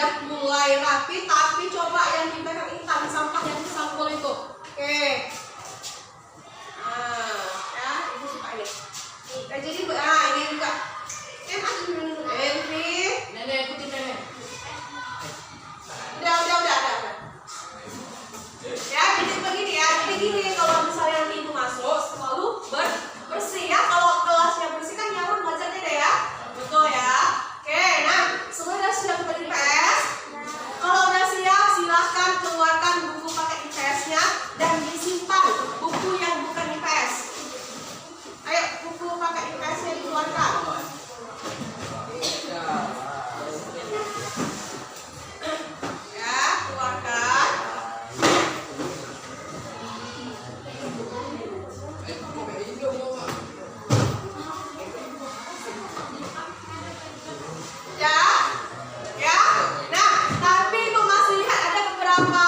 udah mulai rapi, tapi coba yang dipegang ikan sampah yang disampul itu. Oke. Nah, ya, ibu suka ini. Nah, jadi ini juga. Nenek ikutin nenek. Udah. Ya, jadi begini ya. Jadi gini, kalau misalnya nanti ibu masuk, selalu bersih ya. Kalau kelasnya bersih kan nyaman belajarnya deh ya. Betul ya. Oke, nah, semua udah siap untuk IPS. Kalau udah siap, silahkan keluarkan buku pakai IPS-nya dan disimpan buku yang bukan IPS. Ayo, buku pakai IPS-nya dikeluarkan. Ya, keluarkan. Ya. Nah, tapi ibu masih lihat ada beberapa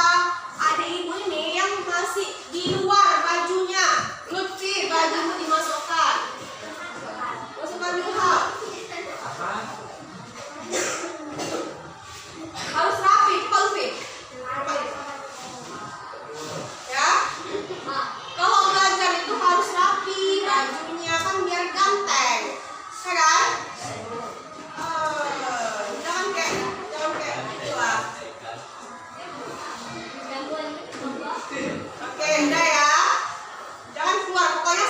adik ibu ini yang masih di luar bajunya. Lutfi, bajumu dimasukkan. Masukkan dulu. Harus rapi, cepat Lutfi. Ya. Kalau belajar itu harus rapi bajunya kan biar ganteng. Ya kan? Jangan kayak itulah. Oke, udah ya. Jangan keluar. Pokoknya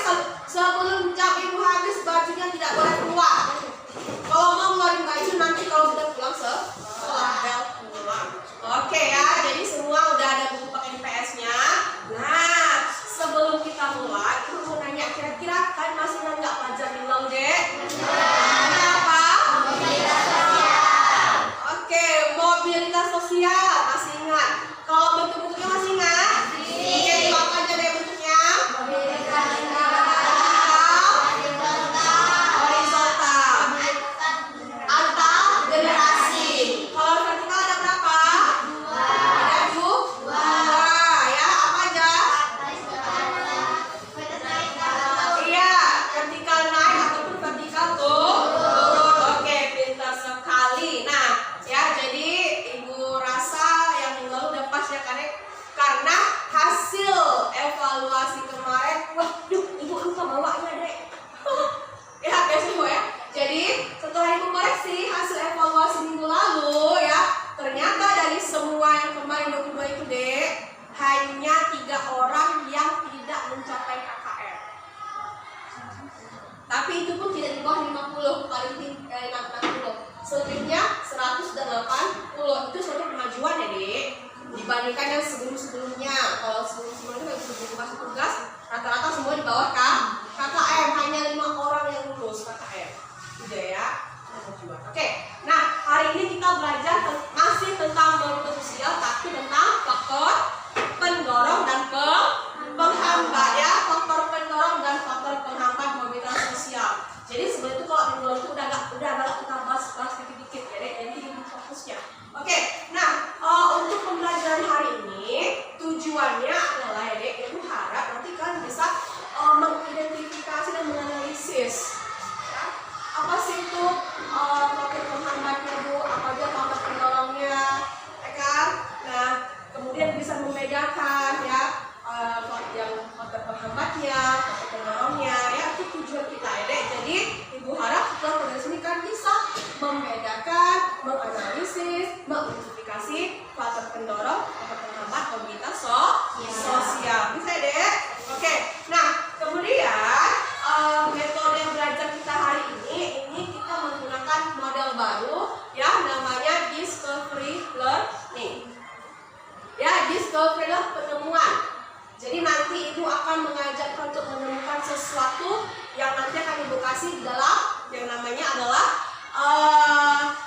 sebelum jam ibu habis bajunya tidak boleh keluar. Kalau mau ngeluarin baju nanti kalau sudah pulang setelah bel pulang. Oke ya. Jadi semua udah ada buku pakai IPS-nya. Nah, sebelum kita mulai, ibu mau nanya kira-kira kalian masih ingat nggak pelajaran yang lalu, Dek? Kenapa? Oke, mobilitas sosial masih ingat. Kalau bentuk-bentuknya masih ingat? Oke, apa aja deh bentuknya? Horizontal, antar generasi. Kalau vertikal ada berapa? Ada dua. Ya, apa aja? Iya, vertikal naik ataupun vertikal turun. Oke, pintar sekali. Nah, ya jadi ibu rasa yang lalu udah pas ya karena hasil evaluasi kemarin, waduh, ibu lupa bawanya Dek. Ya, biasa ibu ya. Jadi setelah ibu koreksi hasil evaluasi minggu lalu ya, ternyata dari semua yang kemarin 22 itu Dek, hanya 3 orang yang tidak mencapai KKM. Tapi itu pun tidak di bawah 50, paling tinggi 60. Selebihnya 100 dan 80. Itu suatu kemajuan ya Dek, dibandingkan yang sebelum-sebelumnya. Kalau sebelum-sebelumnya sebelum masuk tugas, rata-rata semua di bawah KKM. Hanya 5 orang yang lulus KKM. Udah ya, kemajuan. Oke, nah hari ini kita belajar masih tentang mobilitas sosial, tapi tentang faktor pendorong dan penghambat ya. Faktor pendorong dan faktor penghambat mobilitas sosial. Jadi sebenarnya itu kalau minggu lalu itu udah agak kita bahas dikit-dikit ya Dek, jadi ini fokusnya. Oke, nah untuk pembelajaran hari ini tujuannya adalah ya Dek, ibu harap nanti kalian bisa mengidentifikasi dan menganalisis ya, apa sih itu faktor penghambatnya Bu, apa aja faktor pendorongnya, ya kan? Nah, kemudian bisa membedakan ya yang faktor penghambatnya, faktor pendorongnya, ya itu tujuan kita ya Dek. Jadi ibu harap setelah proses ini kan bisa membedakan, menganalisis, mengidentifikasi faktor pendorong, faktor penghambat mobilitas sosial. Bisa ya Dek? Oke. Nah, kemudian metode belajar kita hari ini kita menggunakan model baru ya, namanya discovery learning. Ya, discovery adalah penemuan. Jadi nanti ibu akan mengajak untuk menemukan sesuatu yang nanti akan ibu kasih di dalam yang namanya adalah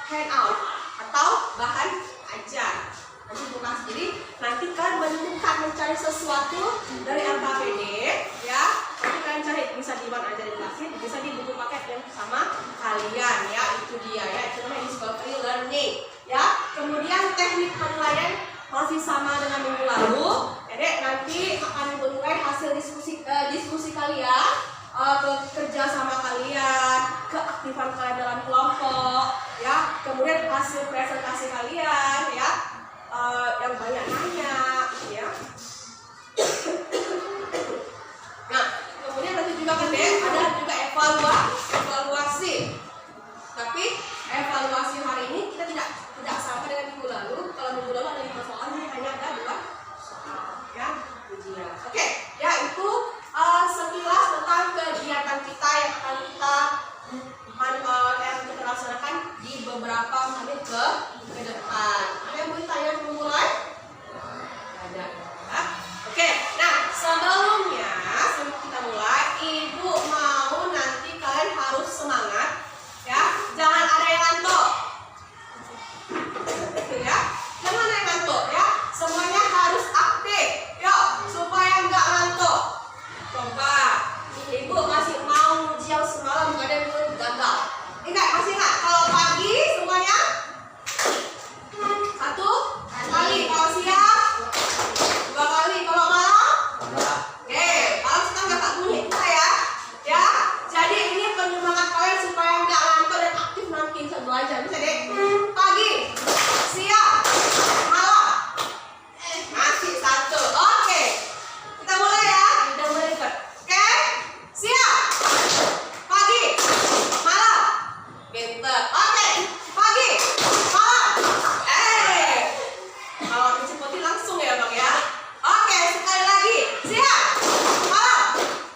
handout atau bahan ajar. Nanti ibu kasih. Jadi nanti kalian menemukan mencari sesuatu dari LKPD ya. Nanti kalian cari bisa di mana aja dikasih, bisa di buku paket yang sama kalian ya. Itu dia ya. Itu namanya discovery learning ya. Kemudian teknik penilaian masih sama dengan minggu lalu. Jadi nanti akan menilai hasil diskusi kalian, kerja sama kalian, keaktifan kalian dalam kelompok, ya. Kemudian hasil presentasi kalian, lalu. Kalau minggu lalu ada 5 soal, ini hanya ada 2 soal ya ujian. Oke, ya itu sekilas tentang kegiatan kita yang akan kita laksanakan di beberapa menit ke depan. Ada yang mau tanya sebelum mulai? Ada. Ya. Oke, nah sebelum kita mulai, Ibu mau nanti kalian harus semangat, ya. Jangan ada yang ngantuk, ya. Jangan ada yang ngantuk, ya. Semuanya harus aktif, yuk, supaya nggak ngantuk. Coba, Ibu masih mau ujian semalam, nggak ada yang belum gagal. Ingat, masih ingat? Kalau pagi semuanya 1 kali, kalau siang 2 kali, kalau malam? Oke, malam kita nggak tak bunyi kita ya. Jadi ini penyemangat kalian supaya nggak ngantuk dan aktif nanti saat belajar. Bisa deh. Pagi, siang, malam. Masih 1. Oke, kita mulai ya. Kita mulai Oke, siang, pagi, malam. Pinter. Oke, pagi, malam. Kalau dicepetin langsung ya Bang ya. Oke, sekali lagi. Siap. Malam.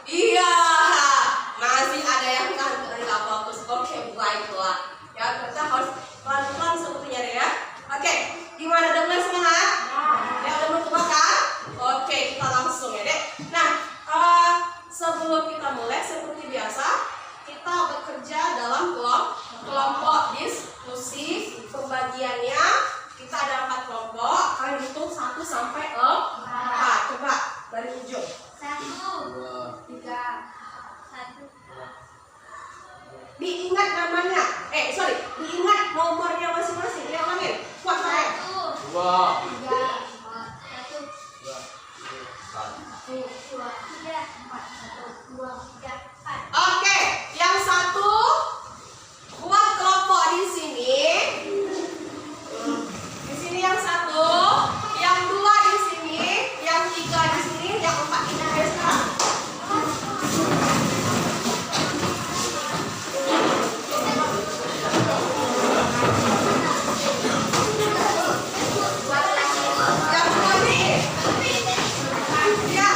Iya. Masih ada yang nggak fokus. Oke, baiklah. Ya, kita harus pelan-pelan sepertinya deh ya. Oke, gimana, udah mulai semangat? Ya, udah mulai coba kan? Oke, kita langsung ya deh. Nah, sebelum kita mulai seperti biasa, kita bekerja dalam kelompok diskusi. Pembagiannya kita ada 4 kelompok. Kalian hitung 1 sampai 4. Coba dari ujung. 1, 3, 1. Diingat namanya. Diingat nomornya masing-masing. Yang lain. Kuat saya. 1, 3, 4, 1, 2, 3, 4, 1, 2, 3, 4. Oke, yang 1 buat kelompok di sini. Di sini yang 1, yang 2 di sini, yang 3 di sini, yang 4 ini ada sekarang. Yang 2 nih. Ya.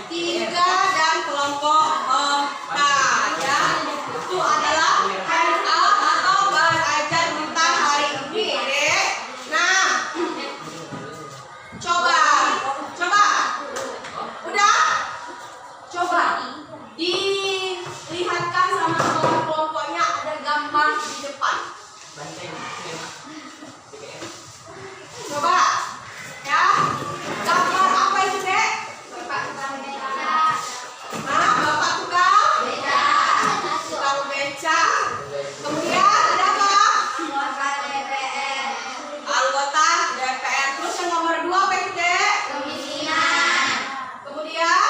3 dan kelompok 4 ya. Itu adalah handout atau bahan ajar kita hari ini, Dek. Nah, coba. Udah? Coba dilihatkan sama kelompok-kelompoknya ada gambar di depan. Coba ya. Gambar apa itu, Dek? Bapak tukang beca. Kemudian ada apa? Anggota DPR. Terus yang nomor 2 apa itu, Dek? Kemudian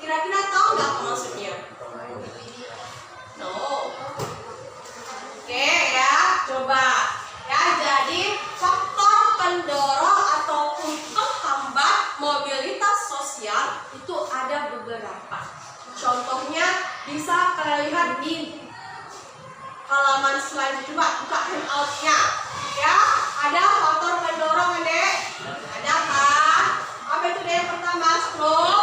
kira-kira tahu nggak apa maksudnya? No. Oke ya, coba ya. Jadi faktor pendorong ataupun penghambat mobilitas sosial itu ada beberapa. Contohnya bisa kalian lihat di halaman selanjutnya. Coba buka handout-nya ya. Ada faktor pendorong, Dek. Ada kan? Apa itu, Dek? Yang pertama struktural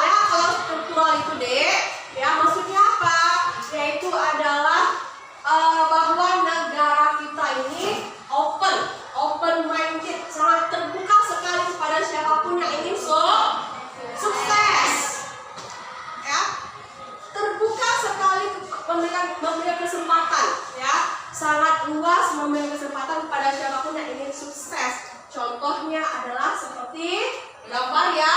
ya. Kalau struktural itu, Dek, ya maksudnya apa? Yaitu adalah bahwa negara kita ini open minded, sangat terbuka sekali kepada siapapun yang ingin sukses ya. Terbuka sekali memberikan kesempatan ya, sangat luas memberikan kesempatan kepada siapapun yang ingin sukses. Contohnya adalah seperti gambar ya.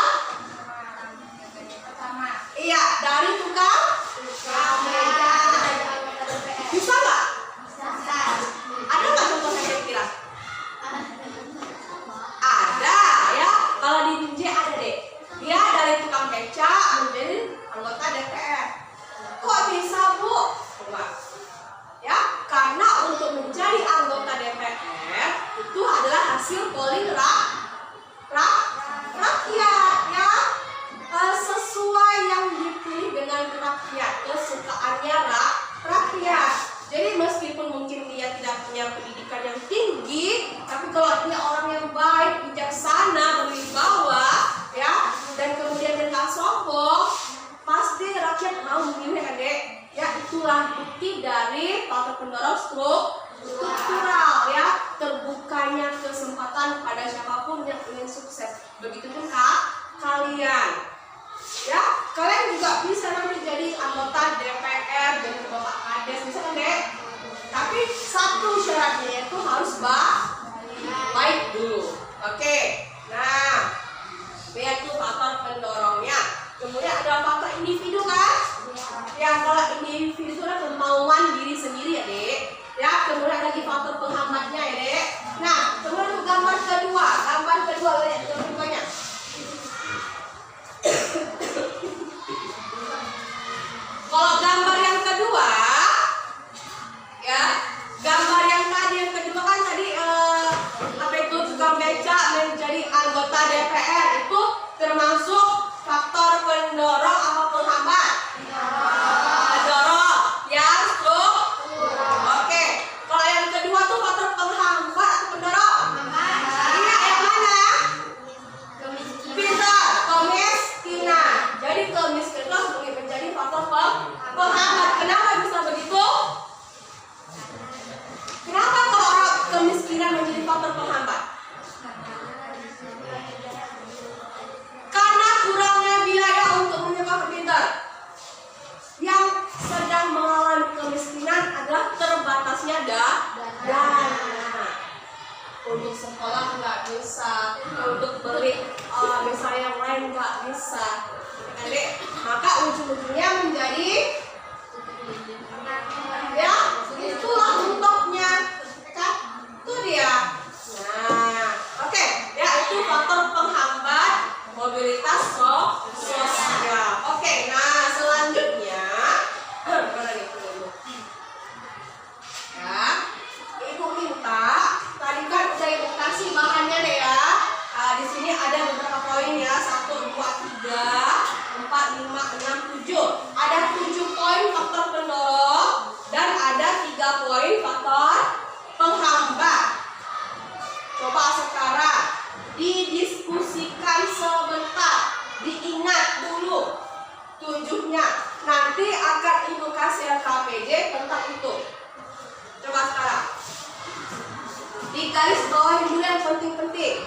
Iya, dari tukang beca. Bisa nggak? Ada nggak contohnya kira-kira? Ada ya. Kalau di BIMJ ada, Dek. Dia dari tukang beca menjadi anggota DPR. Kok bisa, Bu? Coba. Ya, karena untuk menjadi anggota DPR itu adalah hasil polling rakyat ya. Sesuai yang dipilih dengan rakyat, kesukaannya rakyat. Jadi meskipun mungkin dia tidak punya pendidikan yang tinggi, tapi kalau dia orang yang baik, bijaksana, berwibawa ya, dan kemudian dia nggak sombong, pasti rakyat mau memilih, Dek. Ya, itulah bukti dari faktor pendorong struktural ya, terbukanya kesempatan pada siapapun yang ingin sukses. Begitupun kalian. Ya, kalian juga bisa nanti jadi anggota DPR, jadi bapak kades, bisa kan, Dek? Tapi satu syaratnya yaitu harus baik dulu. Oke. Nah, yaitu faktor pendorongnya. Kemudian ada faktor individu kan? Ya, kalau individu itu adalah kemauan diri sendiri ya, Dek. Ya, kemudian ada lagi faktor penghambatnya ya, Dek. Nah, kemudian untuk gambar kedua lihat keduanya. Kalau gambar yang kedua ya, gambar yang tadi yang kedua kan tadi apa itu tukang beca menjadi anggota DPR itu termasuk faktor pendorong apa penghambat? Pendorong ya, oke. Kalau yang kedua tuh faktor penghambat atau pendorong? Iya, yang mana? Pintar, kemiskinan. Jadi kemiskinan menjadi faktor penghambat. Kenapa bisa begitu? Kenapa kalau orang kemiskinan menjadi faktor penghambat? Karena kurangnya biaya untuk menyekolahkan pintar. Yang sedang mengalami kemiskinan adalah terbatasnya dana. Untuk sekolah nggak bisa, untuk beli misalnya yang lain nggak bisa. Adik, maka ujung-ujungnya menjadi ya, itulah mentoknya kan, itu dia. Nah, oke ya, itu faktor penghambat mobilitas sosial. Oke, nah selanjutnya mana nih dulu ya, Ibu minta tadi kan udah Ibu kasih bahannya deh ya. Di sini ada beberapa poin ya, 1, 2, 3, 4, 5, 6, 7. Ada 7 poin faktor pendorong dan ada 3 poin faktor penghambat. Coba sekarang didiskusikan sebentar, diingat dulu tujuhnya. Nanti akan Ibu kasih LKPJ tentang itu. Coba sekarang di garis bawah dulu yang penting-penting.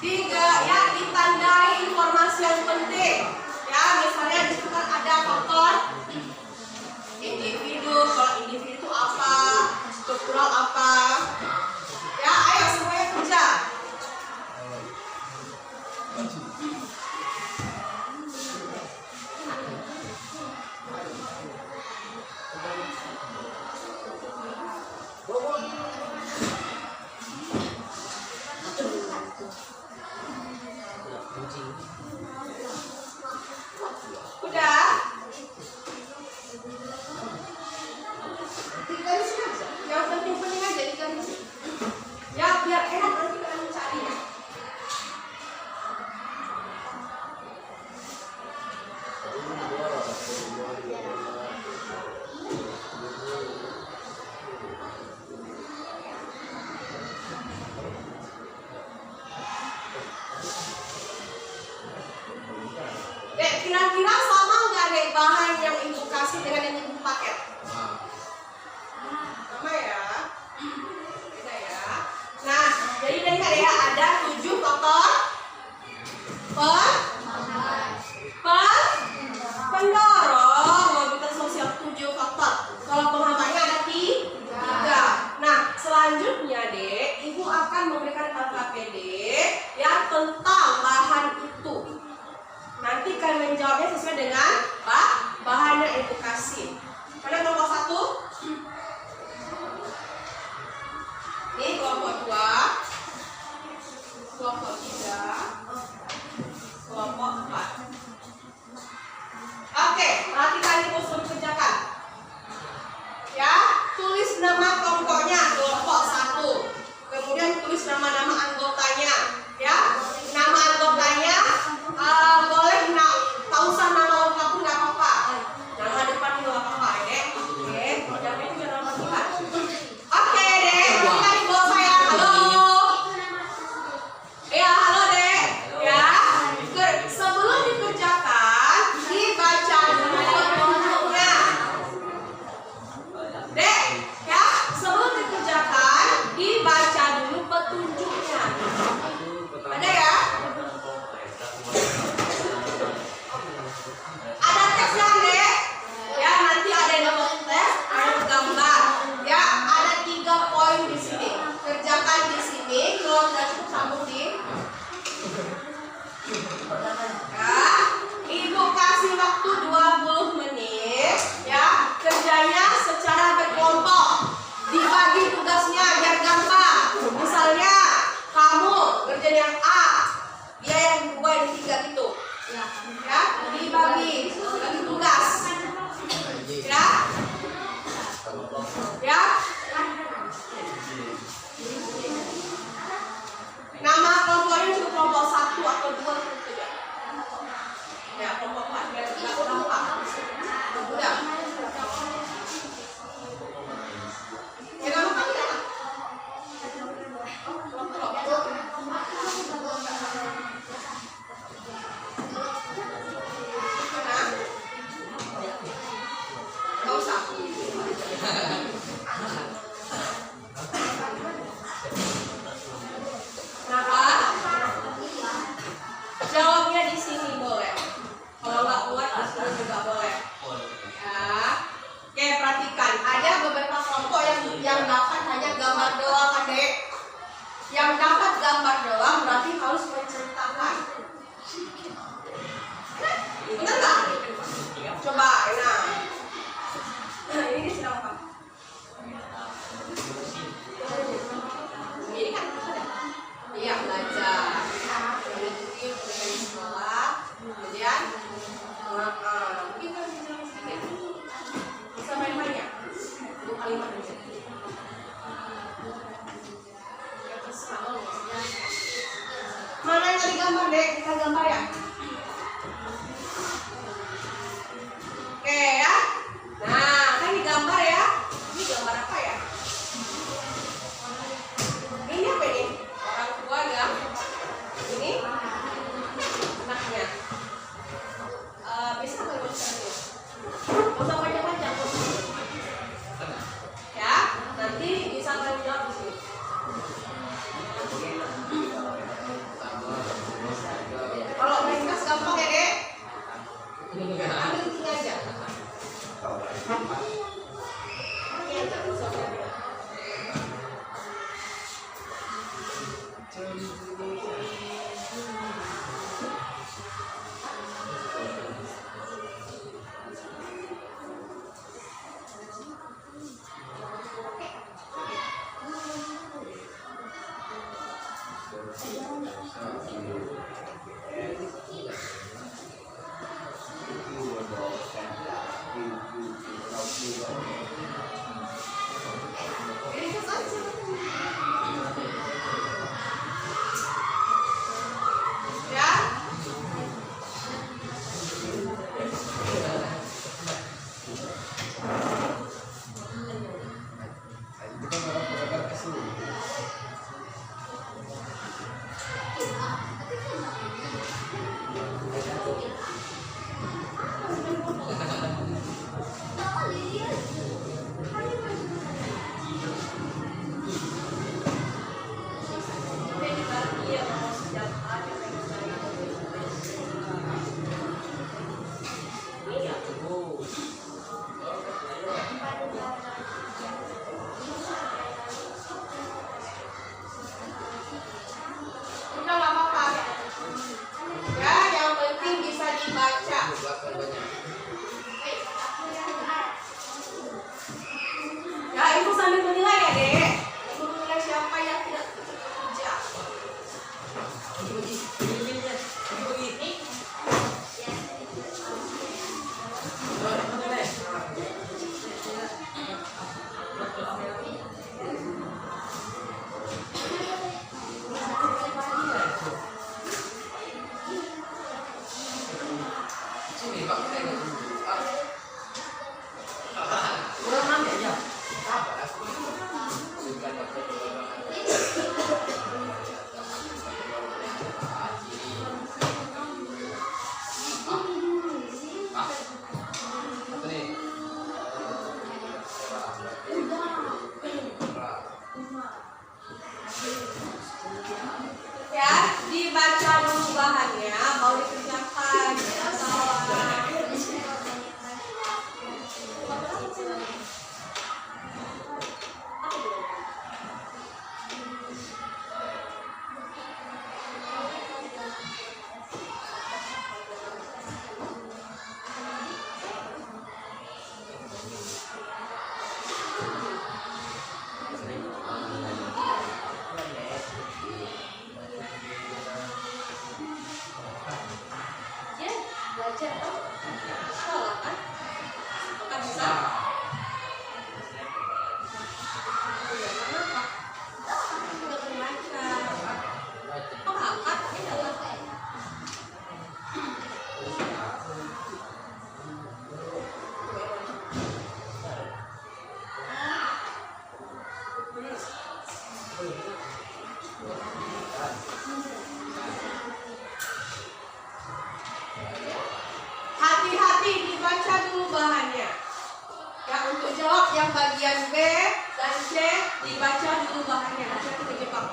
Tiga ya, ditandai informasi yang penting. Ya, misalnya di situ kan ada faktor individu. Kalau individu itu apa? Struktural apa? Ya, ayo semuanya kerja. Udah? Digarisin aja. Yang penting-penting aja digarisin. Ya, biar enak nanti kalian mencarinya. Dek, kira-kira sama nggak deh bahan yang Ibu kasih dengan yang Ibu paket? Sama ya? Beda ya? Nah, jadi dengar ya, ada 7 faktor pendorong mobilitas sosial, 7 faktor. Kalau penghambatnya ada 3. Nah, selanjutnya dek, Ibu akan memberikan LKPD yang tentang bahan itu. Nanti kalian menjawabnya sesuai dengan bahan yang Ibu kasih. Pada kelompok 1, ini kelompok 2, kelompok 3, kelompok 4. Oke, perhatikan Ibu suruh kerjakan. Ya, tulis nama kelompoknya, kelompok 1. Kemudian tulis nama-nama anggotanya. Ya, nama anggotanya boleh tak usah nama lengkap pun nggak apa-apa. Nama depan itu nggak apa-apa, dek. Oke, jangan itu nama Tuhan. Oke, dek. Kita di bawah saya. Halo. Ya, halo, dek. Ya, sebelum dikerjakan, dibaca dulu petunjuknya. Dek, ya, sebelum dikerjakan, dibaca dulu petunjuknya. Ada ya? Ada tesnya, dek. Ya, nanti ada yang dapat tes, ada gambar. Ya, ada 3 poin di sini. Kerjakan di sini. Kalau tidak cukup sambung di. Ya, Ibu kasih waktu 20 menit. Ya, kerjanya secara berkelompok. Dibagi tugasnya biar gampang. Misalnya kamu kerjaan yang A, dia yang 2, yang 3 gitu. Ya, dibagi tugas. Ya, ya. Nama kelompoknya juga kelompok 1 atau 2 saja. Ya, kelompok 4 biar tidak nampak. Udah. Ya, nama tidak. Nggak usah. gambar dek, kita gambar ya. Oke ya. Nah, kan digambar ya. Ini gambar apa ya? Ini apa ini? Orang tua ya. Ini anaknya. Bisa nggak tulisannya? Nggak usah panjang-panjang. Ya, nanti bisa kalian jawab di sini. Kalau ringkas gampang ya dek. Ambil tinggi aja. Ini aja, nggak usah panjang. Ringkas aja. Ya. Udah nggak apa-apa. Ya, yang penting bisa dibaca. Ya, ibu sambil menilai ya dek. Ibu menilai siapa yang tidak kerja. Ya, dibaca dulu bahannya, baru dikerjakan. Jangan salah. Ya, belajar kan? Sekolah kan? Maka bisa. Ya, kenapa? Nggak membaca. Pengangkat, tapi nggak baca. Hati-hati dibaca dulu bahannya. Ya, untuk jawab yang bagian B dan C dibaca dulu bahannya. Nanti aku kejebak.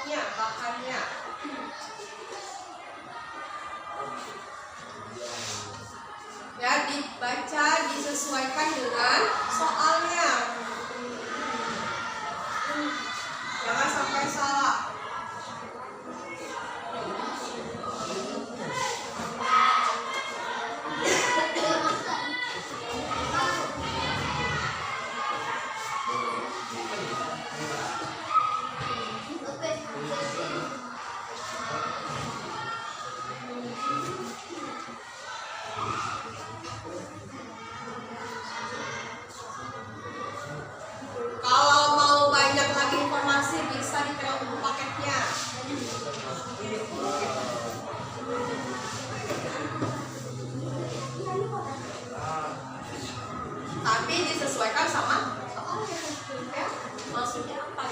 bahannya, bahannya. Ya, dibaca, disesuaikan dengan soalnya. Jangan sampai salah. Kalau mau banyak lagi informasi bisa diterima buku paketnya. Tapi disesuaikan sama soalnya. Ya, maksudnya apa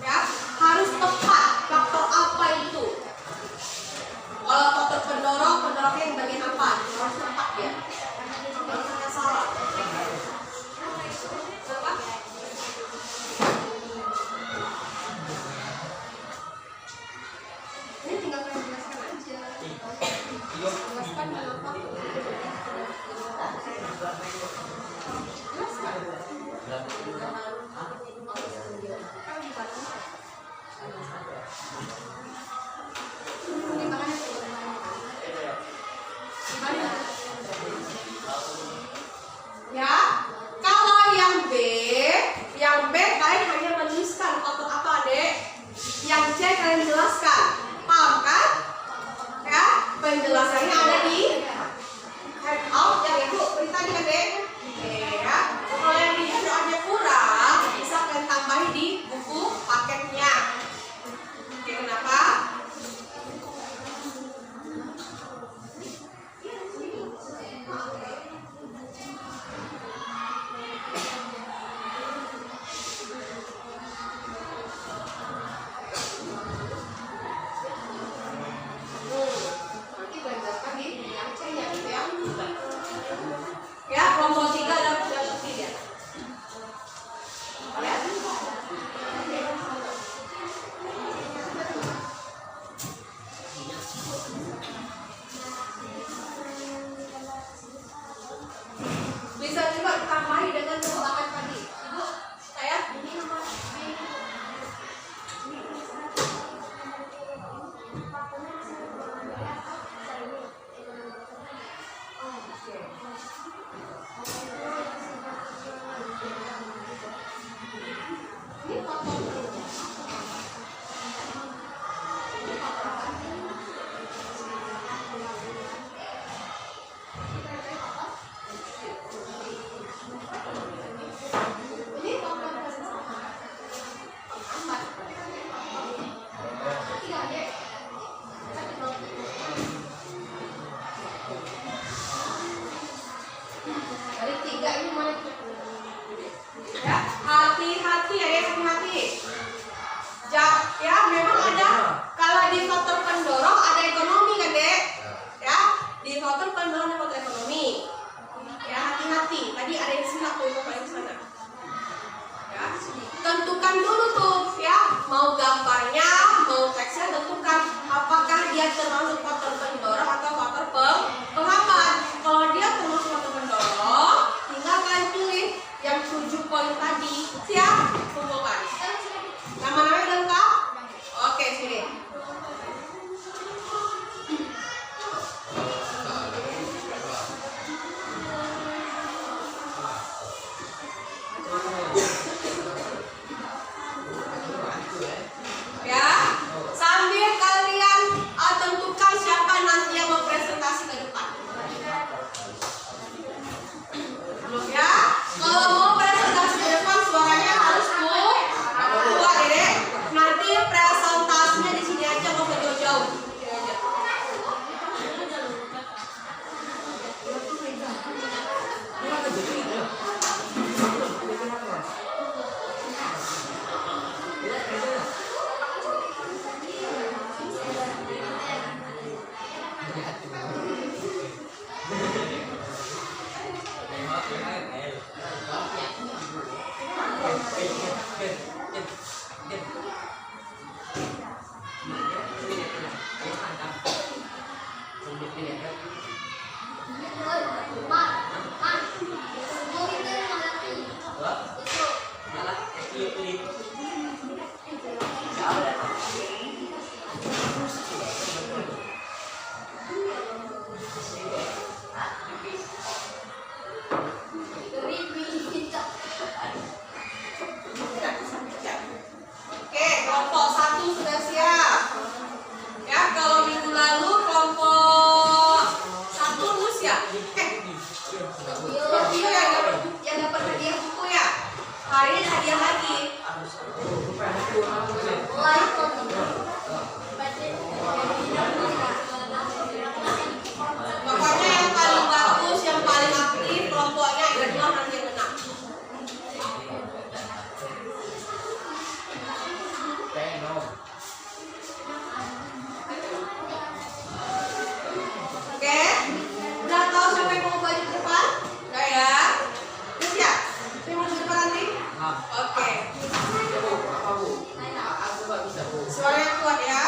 ya? Harus tepat. Faktor apa itu? Kalau faktor pendorongnya yang bagian apa? Harus tepat ya. Kalau sampai salah. Kenapa? Ini tinggal kalian jelaskan aja. Jelaskan kenapa? Jelaskan. Oke, kelompok 1 sudah siap. Ya, kalau minggu lalu kelompok 1 lulus ya. Review yang dapat hadiah buku ya. Hari ini ada hadiah lagi. Pokoknya yang paling bagus, yang paling aktif kelompoknya itulah nanti yang menang. Oke, udah tahu siapa yang mau baju depan? Udah ya? Udah siap? Siapa yang mau baju depan nanti? Oke. Suara yang kuat ya.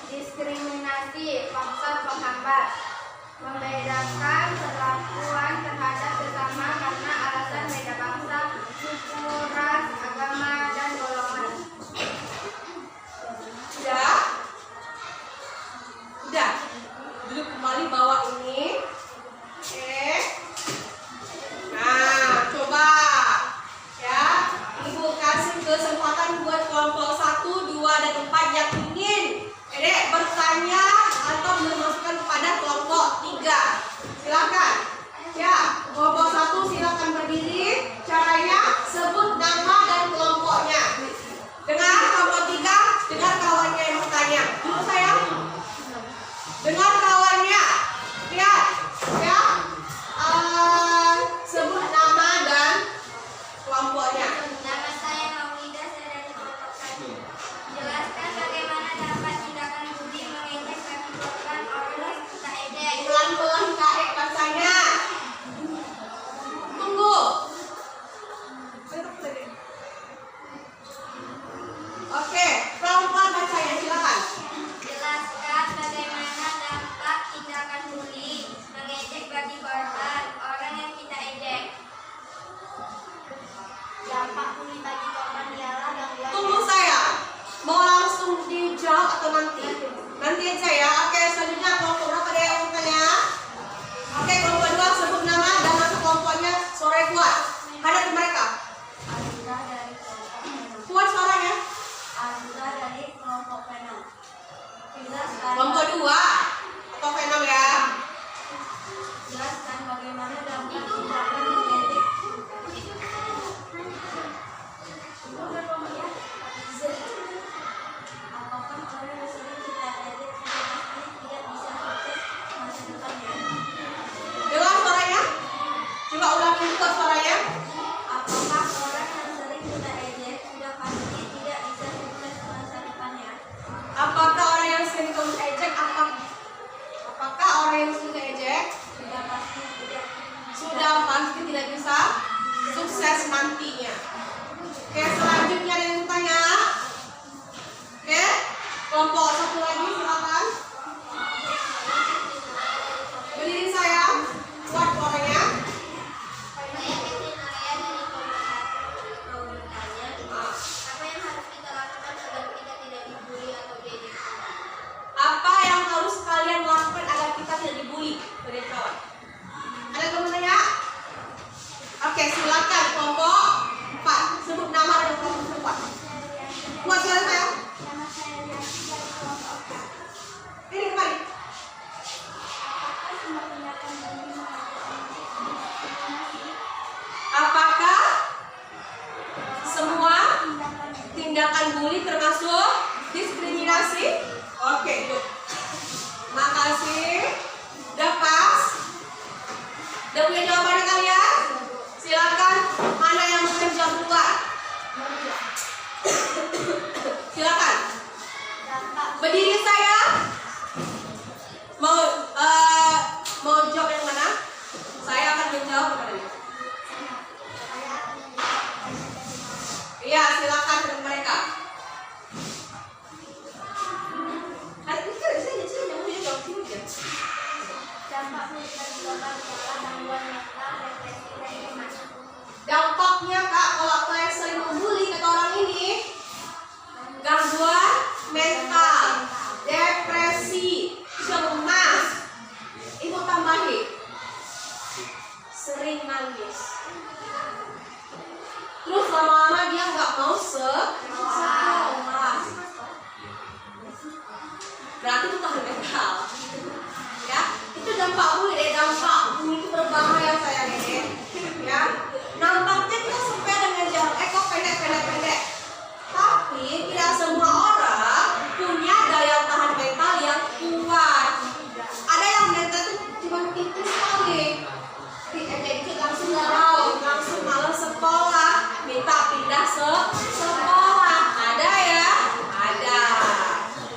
Diskriminasi, faktor penghambat. membedakan perlakuan terhadap sesama karena alasan beda bangsa, suku, ras, agama, dan golongan. Udah? Udah. Duduk kembali bawa ini. Oke. Nah, coba ya. Ibu kasih kesempatan buat kelompok 1, 2, dan 4 yang ingin bertanya atau memasukkan kepada kelompok 3. Silakan. Ya, kelompok 1 silakan berdiri. Caranya sebut nama dan kelompoknya. Dengar kelompok 3, dengar kawannya yang bertanya. Dulu saya. Dengar kawannya. Lihat. Ya. Sebut nama dan kelompoknya. Nama saya Maulida, saya dari kelompok 1. Jelaskan bagaimana dapat tindakan budi mengejek kaki korban orang yang kita ejek. Pelan-pelan Kak bacanya. Tunggu. Oke, pelan-pelan bacanya, silakan. Jelaskan bagaimana dampak tindakan buli mengejek bagi korban orang yang kita ejek. Dampak buli bagi korban ialah gangguan. Tunggu saya. Mau langsung dijawab atau nanti? Nanti aja ya. Oke, selanjutnya kelompok berapa deh yang bertanya? Oke, kelompok 2 sebut nama dan masuk kelompoknya suara kuat. Hadapi mereka. Azura dari kelompok Penang. Kuat suaranya. Azura dari kelompok Penang. Jelaskan. Kelompok 2 atau Venom ya. Jelaskan bagaimana dampak tindakan mengejek. Apakah orang yang sering kita ejek sudah pasti tidak bisa sukses masa depannya? Dengar suaranya. Coba ulangi kuat suaranya. Apakah orang yang sering kita ejek sudah pasti tidak bisa sukses masa depannya? Apakah orang yang sering kamu ejek apakah orang yang sering ejek Sudah pasti tidak sudah pasti tidak bisa sukses nantinya. Oke, selanjutnya ada yang tanya. Oke, kelompok 1 lagi silakan. Berdiri saya, kuat suaranya. Saya Catherine Araya dari kelompok 1 mau bertanya, apa yang harus kita lakukan agar kita tidak dibully atau diejek? Apa yang harus kalian lakukan agar kita tidak dibully? Berdiri kawan. Ada yang mau tanya? Oke, silakan kelompok 4. Sebut nama dan kelompok 4. Kuat suara saya. Nama saya Rianti dari kelompok 4. Ini kembali. Apakah semua tindakan bully diskriminasi? Apakah semua Tindakan tindakan bully termasuk diskriminasi? Oke, yuk. Makasih. Udah pas? Udah punya jawabannya kalian? Silakan. Mana yang mau jawab duluan? Silakan. dampak Berdiri saya. Mau jawab yang mana? Saya akan menjawab kepadanya. Iya, silakan dengan mereka. Hari ini kan saya yang punya jawab sini aja. dampak bully bagi korban ialah gangguan mental, depresi, dan cemas. Dampaknya Kak, kalau kalian sering membuli kata orang ini, gangguan mental, depresi, cemas. Ibu tambahin, sering nangis. Terus lama-lama dia nggak mau sekolah. Berarti itu tahan mental. Ya, itu dampak bully. Dampak bully itu berbahaya sayang ini. Ya, nampaknya kita sepeda dengan jarak kok pendek. Tapi tidak semua orang punya daya tahan mental yang kuat. Ada yang mental itu cuma itu sekali. Jadi langsung galau, langsung malas sekolah, minta pindah sekolah. Ada ya? Ada.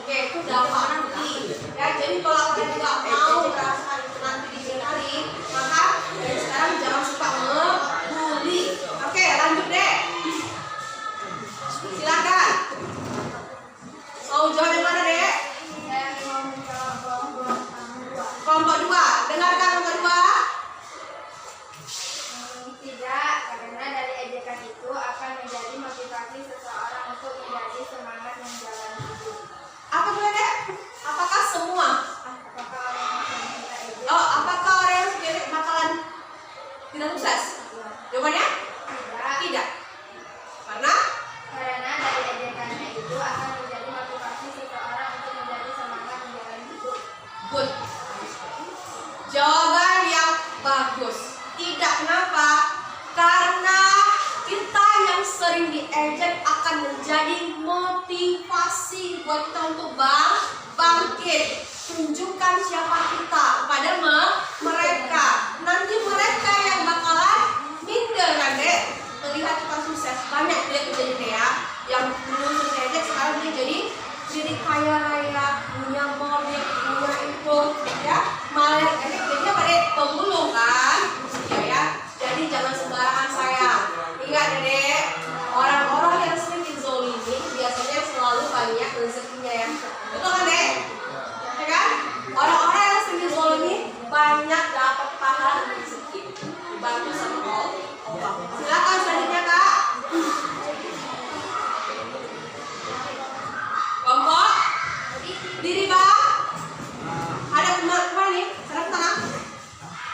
Oke, itu dampak nanti. Ya, jadi kalau kalian nggak mau merasakan itu nanti di hari, maka dari sekarang jangan buat kita untuk bangkit, tunjukkan siapa kita kepada mereka. Nanti mereka yang bakalan minder kan dek, melihat kita sukses. Banyak deh kejadian ya, yang dulu sukses sekarang dia jadi kaya raya, punya mobil, punya itu ya, malah jadinya pada pemulung kan ya. Jadi jangan sembarangan sayang. Ingat dek, orang-orang yang sering dizolimi biasanya selalu banyak rezekinya ya. Betul kan dek? Ya kan? Orang-orang yang sering dizolimi banyak dapat pahala dan rezeki. Dibantu sama Allah. Silakan selanjutnya kak. Kelompok diri bang. Ada kemana nih? Sana ke sana.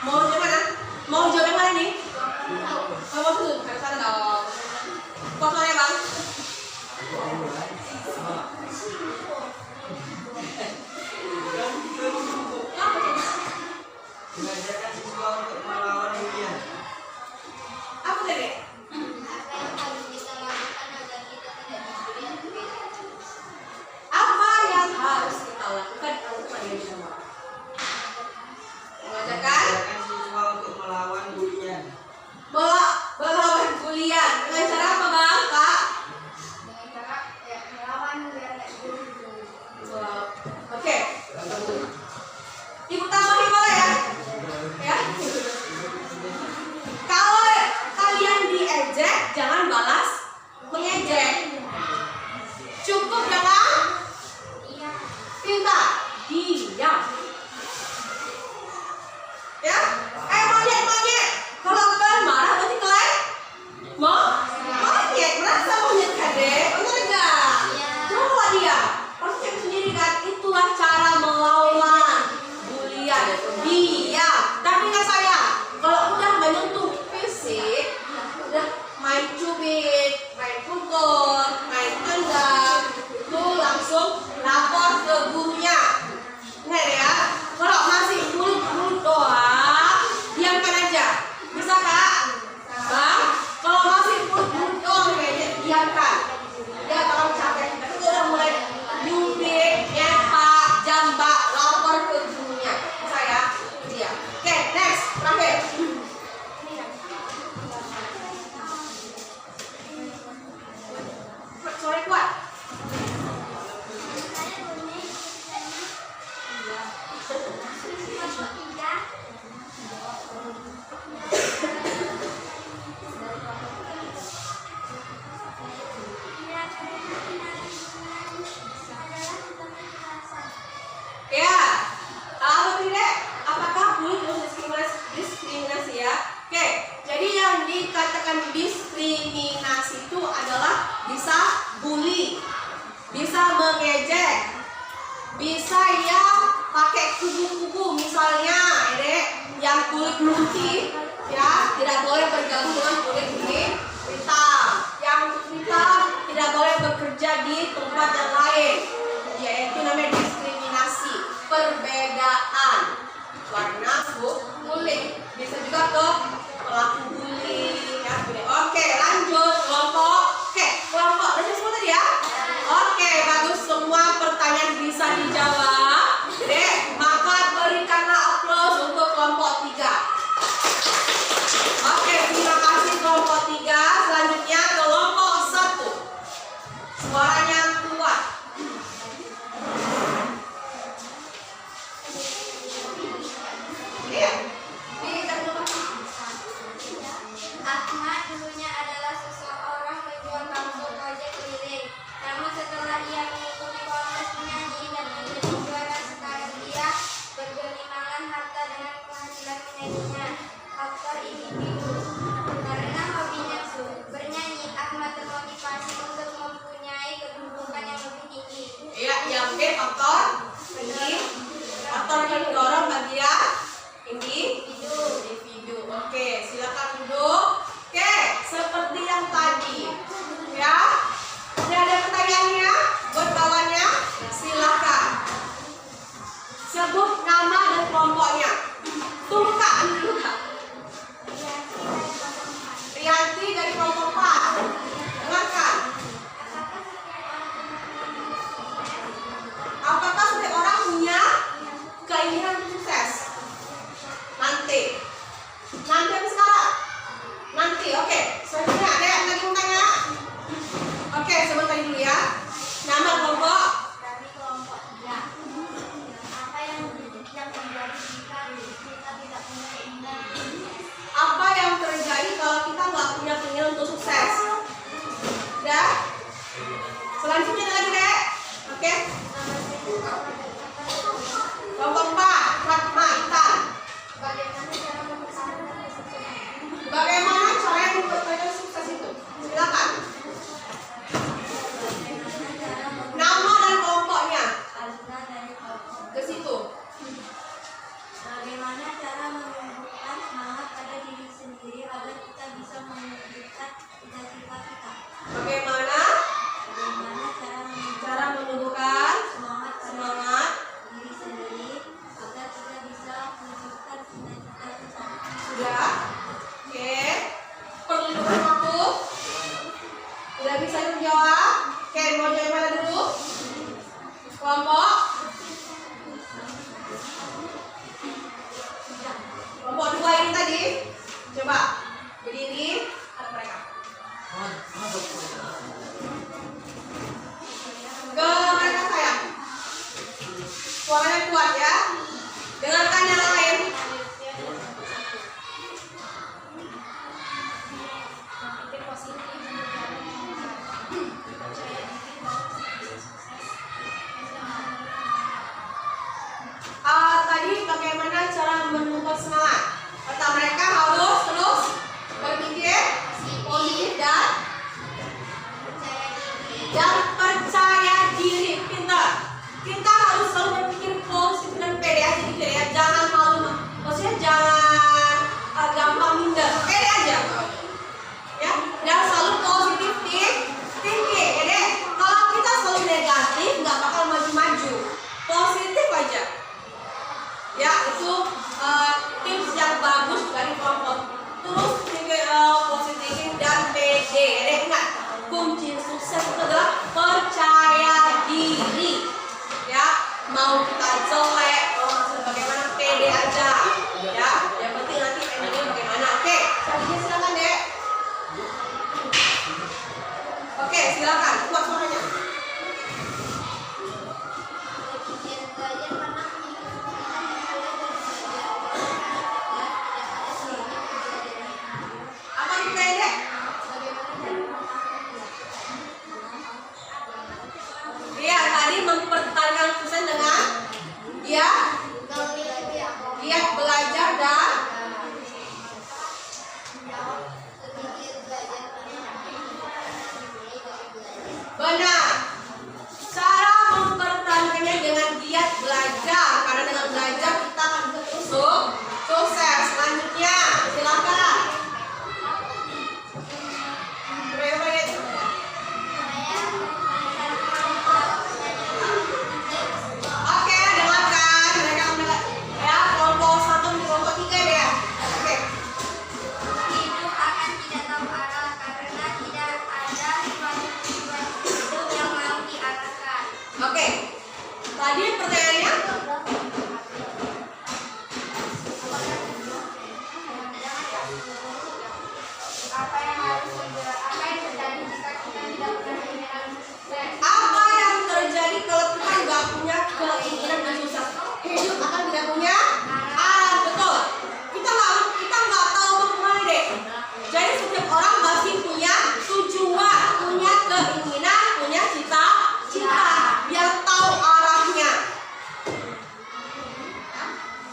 Mau jawab mana? Mau jawab yang mana nih? Mau tuh, ke sana dong. Kosongnya bang. Mengajarkan siswa untuk melawan dunia. Apa tadi? Apa yang harus kita lakukan agar kita tidak dibuli atau beda? Apa yang harus kita lakukan untuk menjadi semua? Mengajarkan Mengajarkan siswa untuk melawan bulian. melawan bulian dengan cara apa bang kak? Dengan cara melawan biar tidak dibuli. Oke. Ibu tambahin boleh ya? Ya. Kalau kalian diejek, jangan balas mengejek. Cukup dengan Iya. pinta diam. Ya? Monyet. Kalau kalian marah berarti kalian monyet. Merasa monyet kan deh? Bener enggak? Iya. Coba dia. Pasti cek sendiri kan? Itulah cara melawan bulian. Diam. Tapi nggak saya. Kalau udah menyentuh fisik, udah main cubit, main pukul, main tendang, itu langsung lapor ke gurunya. Ingat ya, kalau masih mulut doang, diamkan aja. Bisa kak? Bang, kalau masih mulut doang kayaknya diamkan. Dia bakal capek. Tapi kalau udah mulai nyubit, nyepak, jambak, lapor ke gurunya. Bisa ya? Dia. Oke, next, terakhir. Suara kuat. Ya, apa tidak? Apakah bully itu diskriminasi ya? Oke, jadi yang dikatakan diskriminasi itu adalah bisa bully, bisa mengejek, bisa yang pakai kubu-kubu, misalnya, dek, yang kulit putih, ya, tidak boleh bergabung dengan kulit hitam, yang hitam tidak boleh bekerja di tempat yang lain, yaitu namanya diskriminasi, perbedaan warna kulit, bisa juga ke pelaku bullying, ya. Oke, lanjut kelompok. Oke, kelompok udah semua tadi ya. Oke, bagus, semua pertanyaan bisa dijawab. Dek, maka berikanlah aplaus untuk kelompok 3. Oke, terima kasih kelompok 3. Selanjutnya kelompok 1. Suaranya kuat. Iya. Ahmad dulunya adalah seseorang penjual bakso ojek keliling. Namun setelah ia mengikuti kontes menyanyi dan menjadi juara, sekarang dia bergelimangan harta dengan penghasilan menyanyinya. Faktor individu. Karena hobinya bernyanyi, Ahmad termotivasi untuk mempunyai kedudukan yang lebih tinggi. Iya, yang B faktor ini. Faktor yang didorong bagian individu. Oke, silakan duduk. Oke, seperti yang tadi, ya. Sudah ada pertanyaannya buat kawannya? Silakan. Sebut nama dan kelompoknya. Tunggu kak, dulu kak. Rianti dari kelompok 4. Dengarkan. Selanjutnya ada yang lagi mau tanya? Oke, sebentar dulu ya. Nama kelompok. Kami kelompok 3. Apa yang terjadi jika kita tidak punya keinginan? Apa yang terjadi kalau kita nggak punya keinginan untuk sukses? Udah? Selanjutnya ada lagi deh. Oke. Kelompok 4, Fatma Intan. Bagaimana cara mempertahankan kesuksesan? Bagaimana cara mempertahankan sukses itu? Silakan. Nama dan kelompoknya. Azna dari kelompok. Ke situ. Bagaimana cara menumbuhkan semangat pada diri sendiri agar kita bisa mewujudkan cita-cita kita? Bagaimana Bagaimana cara menumbuhkan semangat pada semangat? diri sendiri agar kita bisa mewujudkan cita-cita kita? Sudah. Oke. Perlu waktu. Udah bisa menjawab? Oke, mau jawab mana dulu? Kelompok. Kelompok 2 ini tadi. Coba berdiri. Ada mereka. Ke mereka sayang. Suaranya kuat ya. Dengarkan yang lain. Tadi bagaimana cara menumbuhkan semangat? Kata mereka harus terus berpikir positif dan percaya diri. Pintar. Kita harus selalu berpikir positif dan pede aja gitu ya. Jangan malu. Maksudnya jangan gampang minder. Pede aja. Ya, dan selalu positif thinking. Ya deh. Kalau kita selalu negatif, nggak bakal maju-maju. Positif aja. Ya, itu tips yang bagus dari kelompok. Terus positive thinking dan PD. Jadi ingat, kunci sukses itu adalah percaya diri. Ya, mau kita jelek, mau hasil bagaimana, PD aja. Ya, yang penting nanti endingnya bagaimana. Oke, selanjutnya silakan dek. Oke, silakan. Kuat suaranya. Apa itu dek? Iya, tadi mempertahankan sukses dengan giat belajar dan benar. Cara mempertahankannya dengan giat belajar, karena dengan belajar kita akan terus sukses. Selanjutnya, silakan. Oke, dengarkan. Mereka ya kelompok 1 dan kelompok 3 deh. Oke. Hidup akan tidak tahu arah karena tidak ada suatu tujuan hidup yang mau diarahkan. Oke. Tadi pertanyaannya Apa yang terjadi jika kita tidak punya keinginan sukses? apa yang terjadi kalau kita nggak punya keinginan dan sukses? Hidup akan tidak punya arah. Betul. Kita nggak tahu mau kemana deh. Jadi setiap orang pasti punya tujuan, punya keinginan, punya cita-cita. Biar tahu arahnya.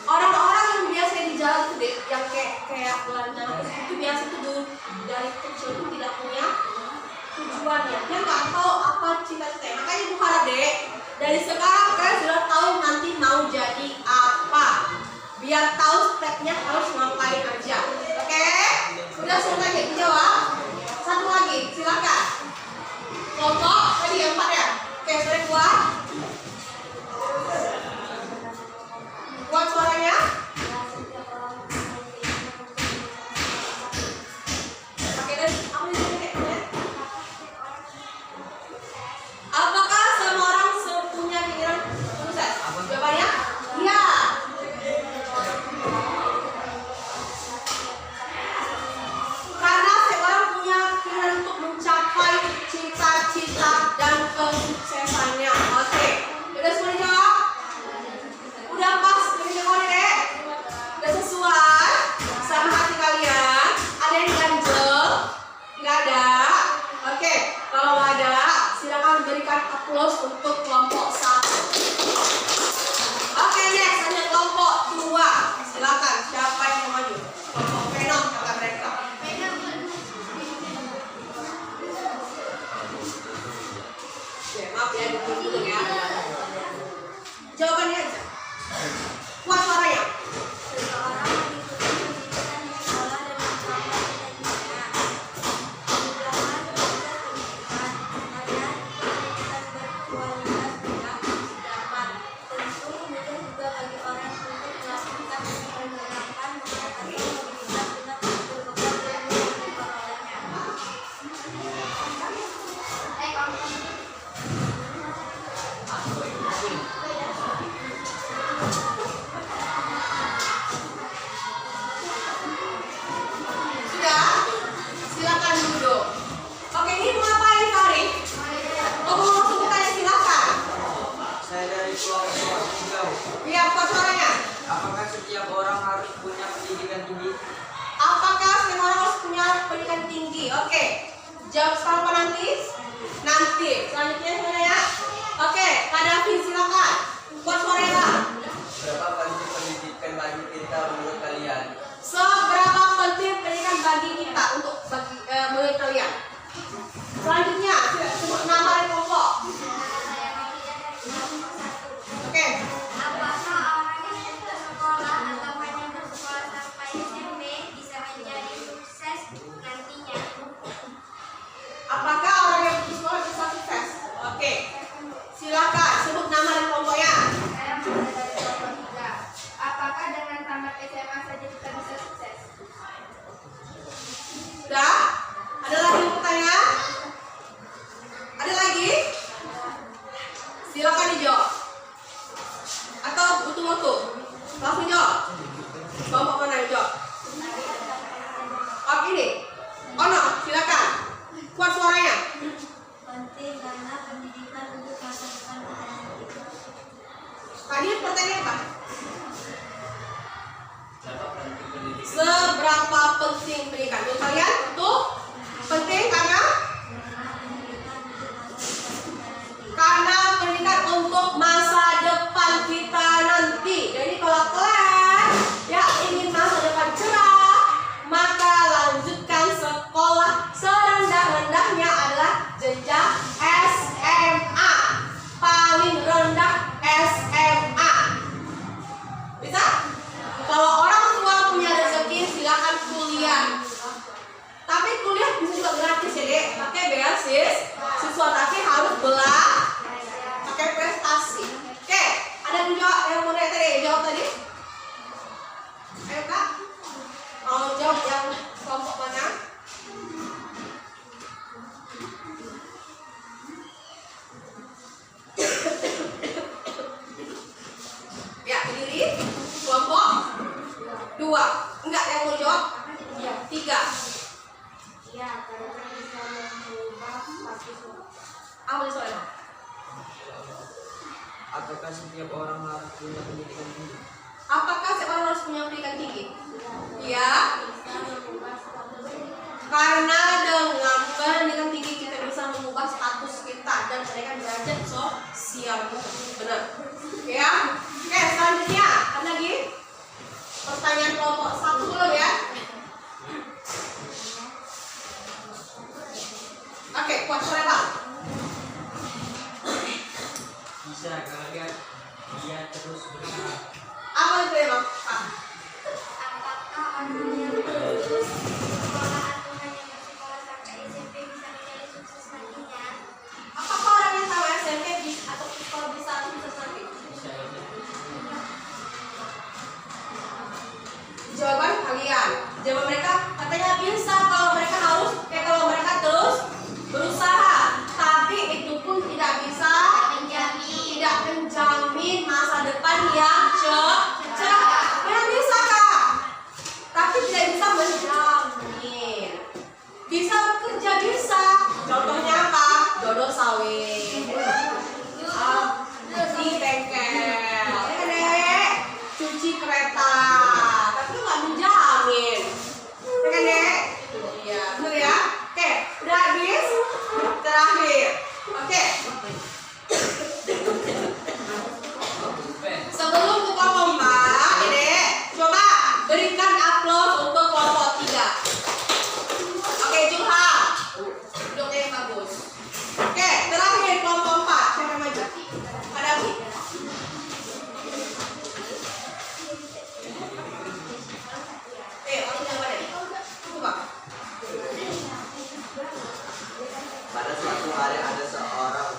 Orang-orang yang biasa di jalan itu deh, yang kayak gelandangan itu biasa tuh dulu dari kecil itu tidak punya tujuannya. Dia nggak tahu apa cita-cita. Makanya ibu harap deh dari sekarang kalian sudah tahu nanti mau jadi apa. Biar tahu stepnya harus ngapain aja. Oke? Sudah selesai dijawab. Satu lagi, silakan. Kelompok tadi yang 4 ya. Oke, sudah kuat. Kuat suaranya. Oke, dan apa yang kayaknya? Apakah semua orang punya keinginan sukses? Jawabannya iya. Karena setiap orang punya berikan aplaus untuk kelompok 1. Oke, next hanya kelompok 2. Silakan, siapa yang mau maju? Kelompok Venom kata mereka. Oke, maaf ya, dulu ya. Jawabannya aja. Kuat suaranya. Seseorang mengikuti pendidikan di sekolah dan mencapai cita-citanya. Tunjangan proses pendidikan, makanya pendidikan berkualitas tidak didapat. Tentu mudah juga bagi orang untuk melakukan pergerakan atau mobilitas guna berbekal ilmu yang diperolehnya. Sudah? Silakan duduk. Oke, ini mau ngapain, Farid? Oh, mau langsung bertanya, silakan. Saya dari kelompok 3. Iya, kuat suaranya. Apakah setiap orang harus punya pendidikan tinggi? Apakah semua orang harus punya pendidikan tinggi? Oke. Jawab sekarang apa nanti? Nanti. Selanjutnya semuanya. Oke, Kak Davi silakan. Kuat suaranya. Berapa penting pendidikan bagi kita menurut kalian? Seberapa penting pendidikan bagi kita untuk menurut kalian? Selanjutnya, sebut nama dan kelompok. Oke. Apakah orang yang putus sekolah atau hanya bersekolah sampai SMP bisa menjadi sukses nantinya? Apakah orang yang putus sekolah bisa sukses? Oke. Silakan sebut nama dan kelompoknya. Saya masih dari kelompok 3. Apakah dengan tamat SMA saja kita bisa sukses? Sudah? Ada lagi yang bertanya? Ada lagi? Silakan dijawab. Atau butuh waktu? Langsung jawab. Kelompok mana yang jawab? Oke ini. Ono, silakan. Kuat suaranya. Penting karena pendidikan untuk masa depan kita nanti. Tadi pertanyaan apa? Berapa penting pendidikan? Seberapa penting pendidikan? Menurut kalian itu penting karena pendidikan untuk masa depan kita nanti. Jadi kalau kalian ya ingin masa depan cerah, maka lanjutkan sekolah. Serendah-rendahnya adalah jenjang SMA. Paling rendah SMA. Bisa? Kalau orang tua punya rezeki silakan kuliah. Tapi kuliah bisa juga gratis ya dek. Pakai beasiswa siswa tapi harus pakai prestasi. Oke, ada yang jawab yang mau nanya tadi? Jawab tadi. Ayo kak. Mau jawab yang kelompok mana? Ya, berdiri. Kelompok 2. Enggak, yang mau jawab? 3. Iya, karena bisa mengubah status. Apa soalnya? Apakah setiap orang harus punya pendidikan tinggi? Apakah setiap orang harus punya pendidikan tinggi? Iya. Bisa mengubah status. Karena dengan pendidikan tinggi kita bisa mengubah status kita dan menaikkan derajat sosial. Benar. Ya. Oke, selanjutnya ada lagi pertanyaan kelompok 1 belum ya? Oke, kuat suara Bang. Bisa kalau dia terus berusaha. Apa itu ya Bang? Apakah orang yang lulus sekolah atau hanya bersekolah sampai SMP bisa menjadi sukses nantinya? Apakah orang yang tahu SMP atau sekolah bisa sukses nanti? Bisa aja. Jawaban kalian. Jawaban mereka katanya bisa kalau mereka terus berusaha. Tapi itu pun tidak bisa menjamin masa depan yang cerah. Memang bisa kak. Tapi tidak bisa menjamin. hari ada seorang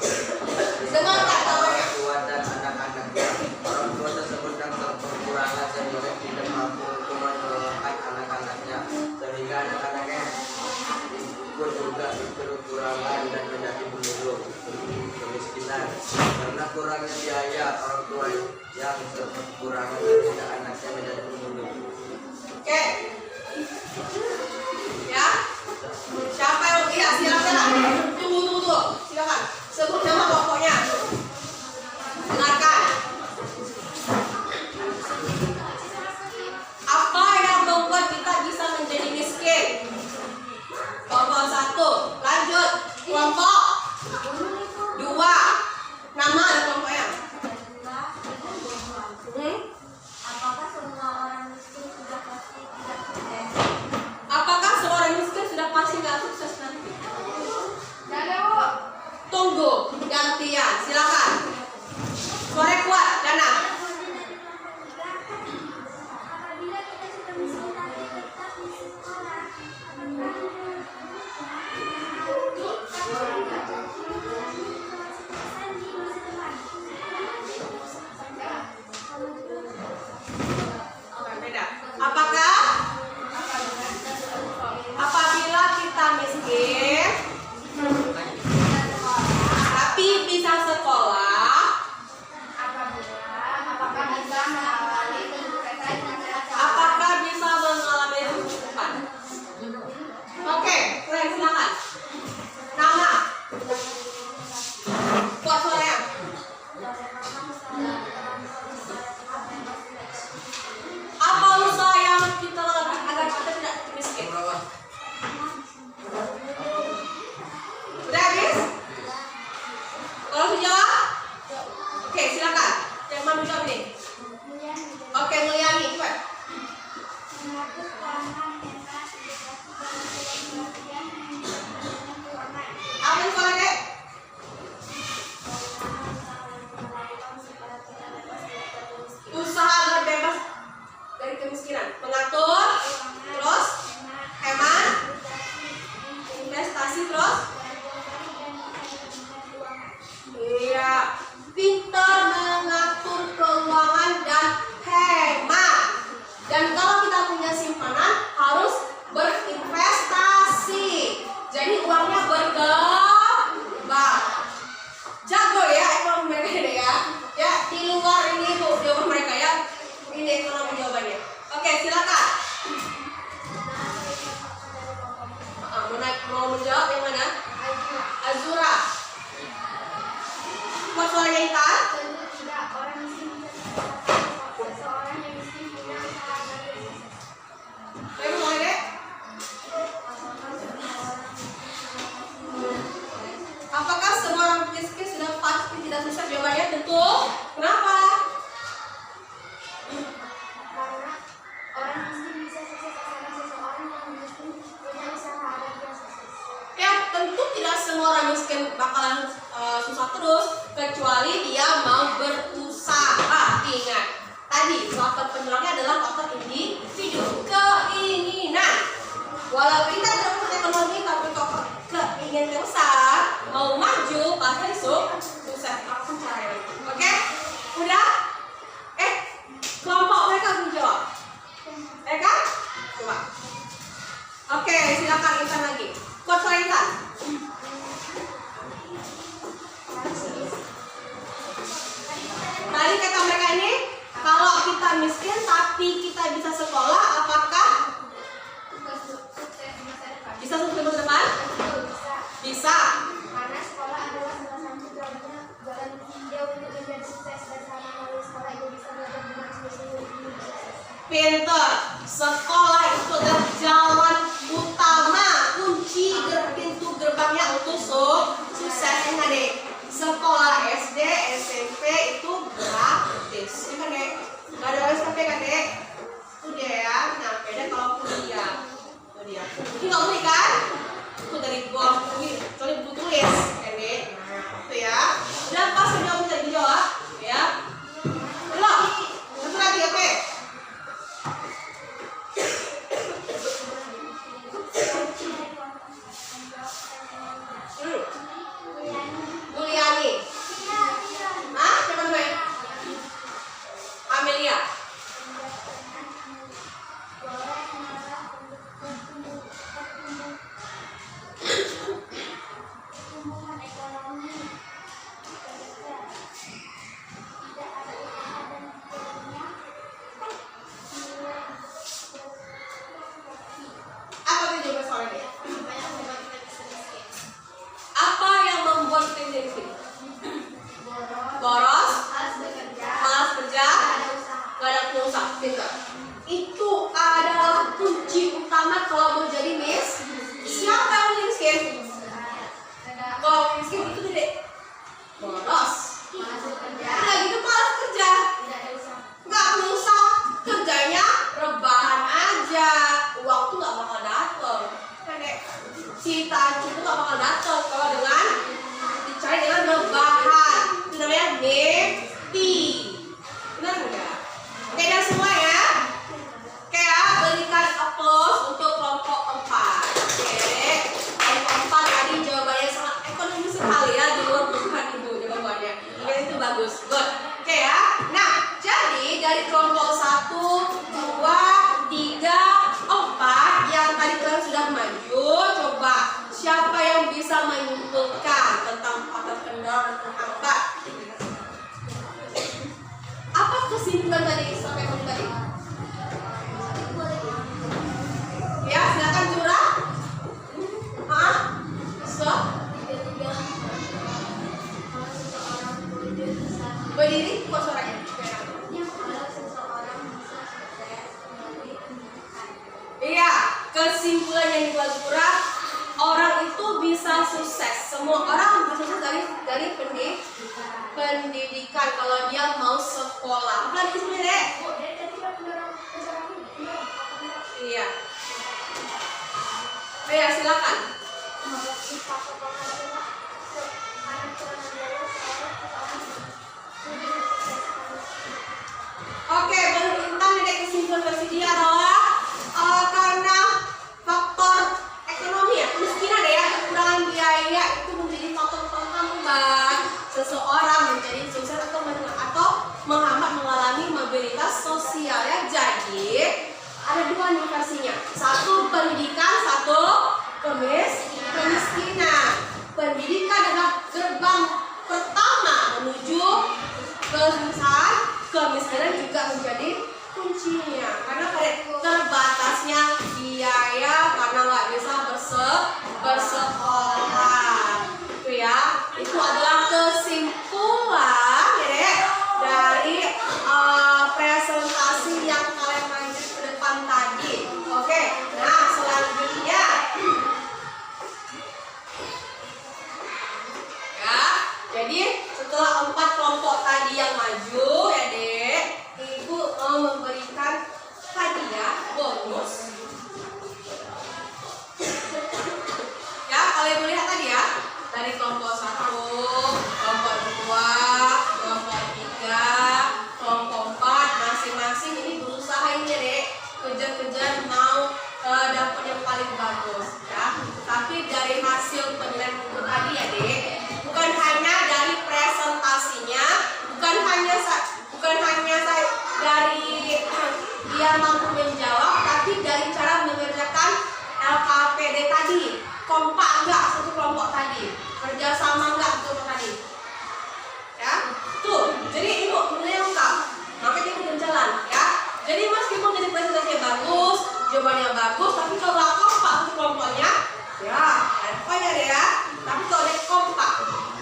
Dengarkan kawannya. orang tua dan anak-anaknya. Orang tua tersebut yang kekurangan sehingga tidak mampu untuk menolongkan anak-anaknya, sehingga anak-anaknya pun juga kekurangan dan menjadi pemulung kemiskinan. Karena kurangnya biaya, orang tua yang kekurangan sehingga anaknya menjadi pemulung. Oke. Ya. Siapa yang iya silakan. Tunggu. Silakan. Sebut nama pokoknya. Dengarkan. Apa yang membuat kita bisa menjadi miskin? Kelompok 1. Lanjut. Kelompok 2. Nama ada kelompoknya. Apakah semua orang miskin sudah pasti tidak sukses? Apakah seorang miskin sudah pasti nggak sukses nanti? Tunggu, gantian, silakan. Suara kuat, Dana. Apabila kita sudah miskin tapi tetap di sekolah, Beda. Apakah apabila kita miskin tapi bisa sekolah, apakah bisa mengalami kesuksesan apakah bisa mengalami kehidupan? Oke, kalian silakan. Nama. Kuat suaranya. Apa usaha yang kita lakukan agar kita tidak miskin? Udah habis? Kalau dijawab? Oke, silakan. Yang mana jawab ini? Oke, Mulyani, cepat. mengatur keuangan hemat, keuangan. Apa yang salah, Dek? Usaha agar bebas dari kemiskinan. Mengatur, terus hemat, investasi, terus iya, pintar mengatur keuangan dan hemat. Dan kalau kita punya simpanan harus berinvestasi. Jadi uangnya berkembang. Jago ya ekonomi mereka ini ya. Ya di luar ini tuh jawaban mereka ya. Ini ekonomi jawabannya. Oke, silakan. Mau menjawab yang mana? Azura. Buat suaranya Intan. Tentu tidak, orang miskin bisa sukses. Seseorang yang miskin punya usaha agar dia sukses. Ayo mulai deh. Apakah semua orang miskin sudah pasti tidak sukses? Jawabannya tentu. Kenapa? Karena orang miskin bisa sukses karena seseorang yang miskin punya usaha agar dia sukses. Ya tentu tidak semua orang miskin bakalan susah terus kecuali dia mau berusaha. Ingat tadi faktor penyebabnya adalah faktor individu, keinginan. Walau kita tidak punya ekonomi tapi kok keinginan besar mau maju pasti sukses apapun caranya. Oke? Udah? Kelompok mereka menjawab. Mereka? Coba. Oke, silakan Intan lagi. Kuat suara Intan. Tadi kata mereka ini, kalau kita miskin tapi kita bisa sekolah, apakah Sukses di masa depan. bisa sukses di masa depan? Bisa. Bisa. Karena sekolah adalah salah satu jalan dia untuk menjadi sukses dan selama melalui sekolah dia bisa belajar dengan sungguh-sungguh untuk menjadi sukses. Pinter. Sekolah itu adalah jalan utama, kunci pintu gerbangnya untuk sukses. Ingat deh, sekolah SD, SMP itu gratis. Ingat deh, nggak ada SPP kan deh? Udah ya, nah beda kalau kuliah. Itu dia. Ini nggak beli kan? Itu dari gua, ini soalnya buku tulis, kan deh? Nah, itu ya. Udah pas jawab bisa dijawab, ya. Belum? Satu lagi, oke? boros, malas bekerja, malas kerja, tak ada usaha. gak ada pulsa. Pintar. Itu adalah kunci utama kalau mau jadi Miss. Siapa yang miskin? Kalau miskin itu tidak boros, Malas bekerja, udah gitu malas kerja, tidak ada usaha. nggak pulsa, kerjanya rebahan aja, uang tuh nggak bakal dateng. Dek, cita itu nggak bakal dateng kalau dengan dicari dengan rebahan. Itu namanya nepi. Benar nggak? Oke, dan semua ya. Oke ya, berikan applause untuk kelompok 4. Oke, kelompok 4 tadi jawabannya sangat ekonomi sekali ya, di luar bukan ibu jawabannya. Oke, itu bagus. Good. Oke ya. Nah, jadi dari kelompok 1, 2, 3, 4 yang tadi kalian sudah maju, coba siapa yang bisa menyimpulkan tentang faktor kendor dan angka? Apa kesimpulan tadi sampai tadi? Ya, silakan curah. Hah? So? Berdiri, kok suaranya? Iya, kesimpulan yang dibuat curah, orang itu bisa sukses. Semua orang bisa sukses dari pendidikan kalau dia mau sekolah. Apa lagi sebenarnya? Iya. Iya, silakan. Oke, baru Intan dari kesimpulan versi dia adalah karena faktor ekonomi ya, kemiskinan ya, kekurangan biaya itu menjadi faktor penghambat seseorang menjadi sukses atau menghambat mengalami mobilitas sosial ya. Jadi ada dua nih versinya, satu pendidikan, satu kemiskinan. Pendidikan adalah gerbang pertama menuju kesuksesan, kemiskinan juga menjadi kuncinya karena terbatasnya biaya karena nggak bisa bersekolah. Itu ya, itu adalah kesimpulan ya dek dari presentasi yang kalian lanjut ke depan tadi. Oke, nah selanjutnya ya, jadi setelah 4 kelompok tadi yang maju ya dek, ibu mau memberikan hadiah bonus ya. Kalau ibu lihat tadi ya, dari kelompok 1, kelompok 2, kelompok 3, kelompok 4, masing-masing ini berusaha ini ya dek, kejar-kejar mau dapat yang paling bagus ya. Tapi dari hasil penilaian buku tadi ya dek, bukan hanya dari presentasinya, bukan hanya dari dia mampu menjawab, tapi dari cara mengerjakan LKPD tadi, kompak enggak satu kelompok tadi, kerjasama enggak kelompok tadi ya. Tuh, jadi ibu menilai lengkap, makanya ibu berjalan ya. Jadi meskipun jadi presentasinya bagus, jawabannya bagus, tapi kalau nggak kompak satu kelompoknya ya pokoknya deh ya. Tapi kalau dia kompak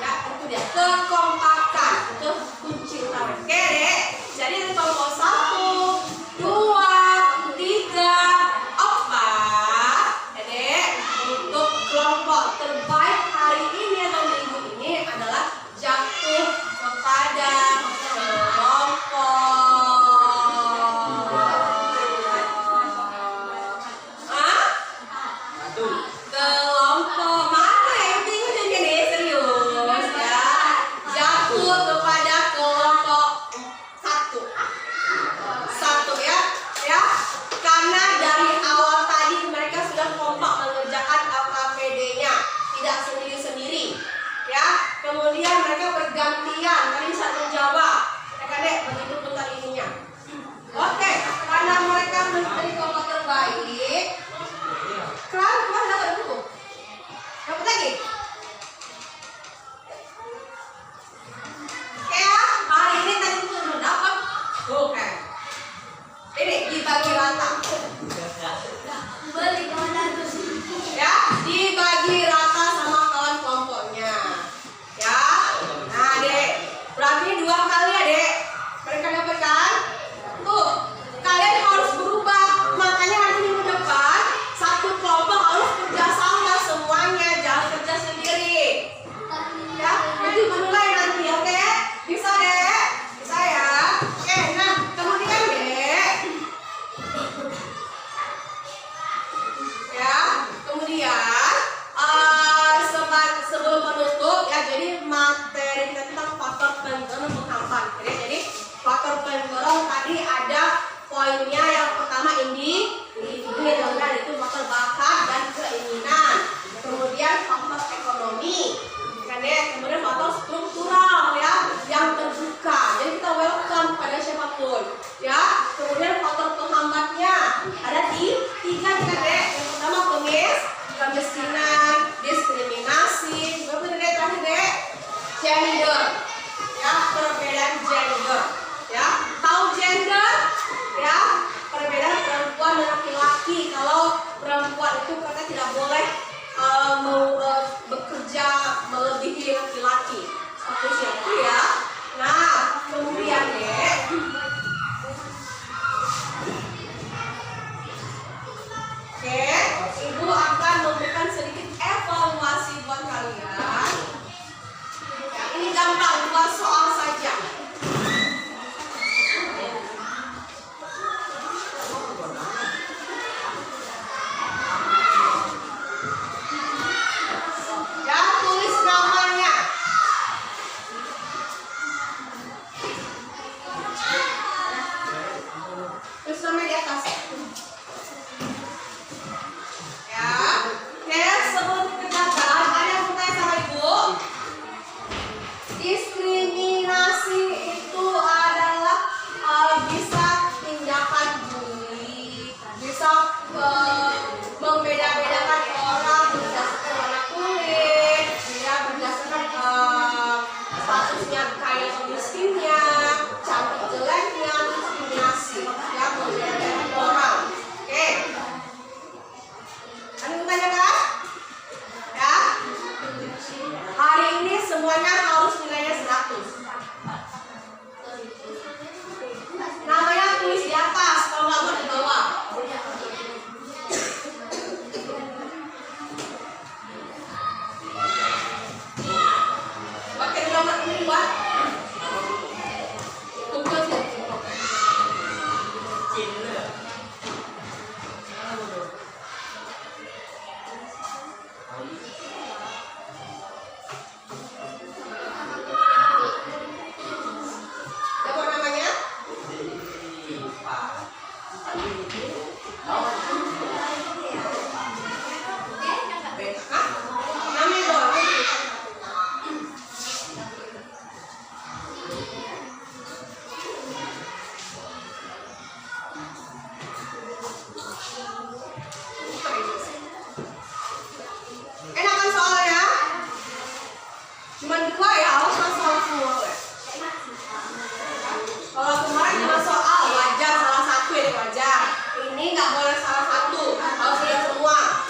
ya, itu dia kekompakan, itu kunci utama. Oke deh, jadi dari kelompok 1, 2, 3, 4 ya deh, untuk kelompok terbaik hari ini atau minggu ini adalah jatuh kepada kelompok kelompok mana yang tinggi jadi serius ya, jatuh kepada kelompok 1 ya karena dari awal tadi mereka sudah kompak mengerjakan LKPD-nya, tidak sendiri-sendiri ya. Kemudian mereka bergantian kali saat menjawab ya kan dek, begitu bentar ininya. Oke, karena mereka menjadi kelompok terbaik, kemarin dapat buku, dapat lagi ya. Hari ini tadi buku belum dapat. Oke, ini dibagi rata ya, dibagi rata sama kawan kelompoknya ya. Nah dek, berarti poinnya yang pertama individu, dan itu faktor bakat dan keinginan. Kemudian faktor ekonomi, kan ya. Kemudian faktor struktural ya, yang terbuka. Jadi kita welcome pada siapapun ya. Kemudian faktor penghambatnya ada di 3 kan ya. Yang pertama kemiskinan, diskriminasi, kemudian terakhir deh gender ya, perbedaan gender ya. Tahu gender ya, perbedaan perempuan dan laki-laki. Kalau perempuan itu karena tidak boleh bekerja melebihi laki-laki, statusnya itu ya. Nah kemudian deh oke, ibu akan memberikan sedikit evaluasi buat kalian. Ya, ini gampang, 2 soal saja. Ya, tulis namanya. Tulis namanya di atas. Ya, oke, sebelum dikerjakan, ada yang mau tanya sama ibu? Diskriminasi itu adalah bisa tindakan bully, bisa membeda-bedakan orang berdasarkan warna kulit, ya, berdasarkan statusnya kaya atau miskinnya, cantik jeleknya, diskriminasi, ya, membeda-bedakan orang. Oke. Ada yang tanyakan? Ya. Hari ini semuanya harus nilainya 100. Namanya tulis di atas, kalau nggak mau di bawah. Pakai nomor ini buat kumpul sih. Apa namanya? Hah? Namanya doang. Enakan soalnya? Cuman 2 ya, awas soal semua ya. Kalau kemarin cuma soal wajar salah satu ya wajar. Ini nggak boleh salah satu, harus lihat semua.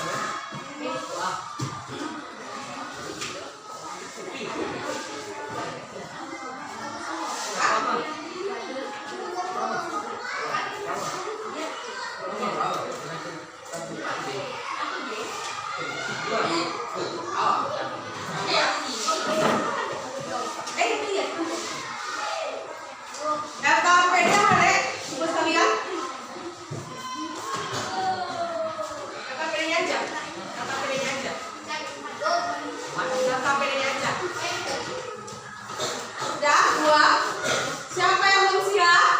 Itu ya. Daftar PD ada, ibu sekalian. Daftar PD-nya aja. Daftar PD-nya aja. Daftar PD-nya aja. Udah, 2. Siapa yang belum siap?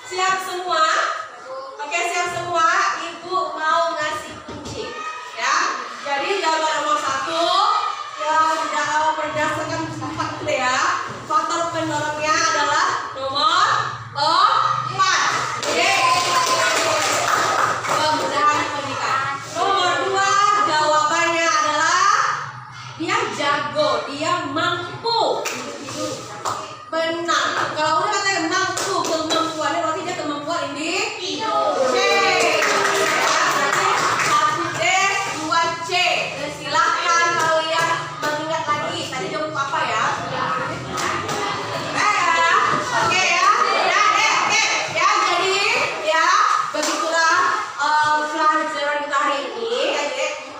Siap semua? Oke, siap semua. Ibu mau ngasih kunci. Ya. Jadi jawaban nomor 1 yang berdasarkan 4 itu ya. Faktor pendorongnya adalah nomor 4. Kemudahan pendidikan. Nomor 2 jawabannya adalah dia jago, dia mampu. Benar. Kalau udah katanya mampu, kemampuannya berarti dia kemampuan individu. Oke. Berarti 1D, 2C. Silakan kalian mengingat lagi. Tadi jawab apa ya? Oke ya. Oke. Ya, jadi ya begitulah pelajaran kita hari ini.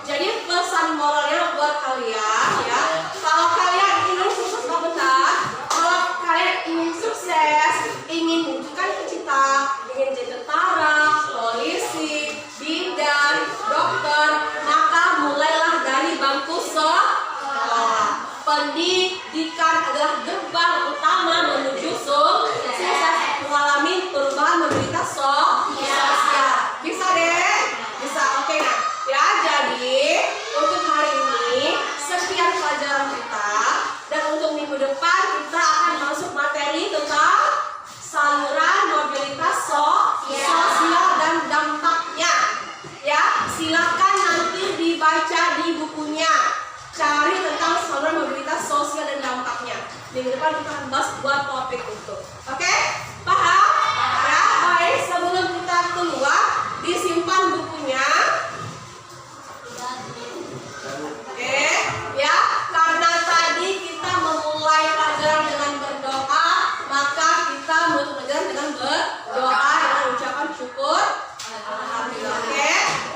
Jadi pesan moralnya buat kalian ya. Kalau kalian ingin sukses benar, kalau kalian ingin sukses, ingin menunjukkan cita, ingin jadi tentara, polisi, bidan, dokter, maka mulailah dari bangku sekolah. Pendidikan adalah gerbang utama menuju sukses, mengalami perubahan, menderita Minggu depan kita akan bahas 2 topik itu. Oke? Paham? Ya, baik. Sebelum kita keluar, disimpan bukunya. Oke, ya. Karena tadi kita memulai pelajaran dengan berdoa, maka kita menutup pelajaran dengan berdoa dengan ucapan syukur. Alhamdulillah. Oke?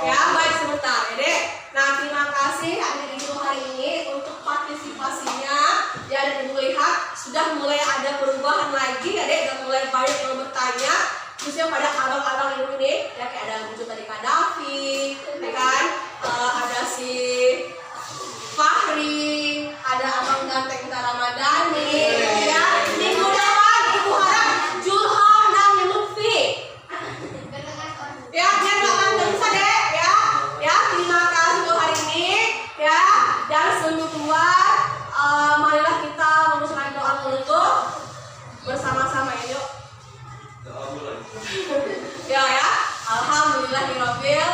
Ya, baik sebentar, ya, Dek. Nah, terima kasih adik ibu hari ini untuk partisipasinya. Ya, dan ibu lihat sudah mulai ada perubahan lagi, ya, Dek. Sudah mulai banyak yang bertanya, khususnya pada abang-abang ibu ini, ya, kayak ada muncul tadi Kak Davi, ya kan? Ada si Fahri, ada abang ganteng Ramadhani, ya. Minggu depan ibu harap Julham dan Lutfi. Ya, biar nggak panjang bisa, Dek, ya. Ya, terima kasih untuk hari ini, ya. Dan sebelum keluar, marilah kita mengucapkan doa penutup bersama-sama ya, yuk. Ya, ya. Alhamdulillahirabbil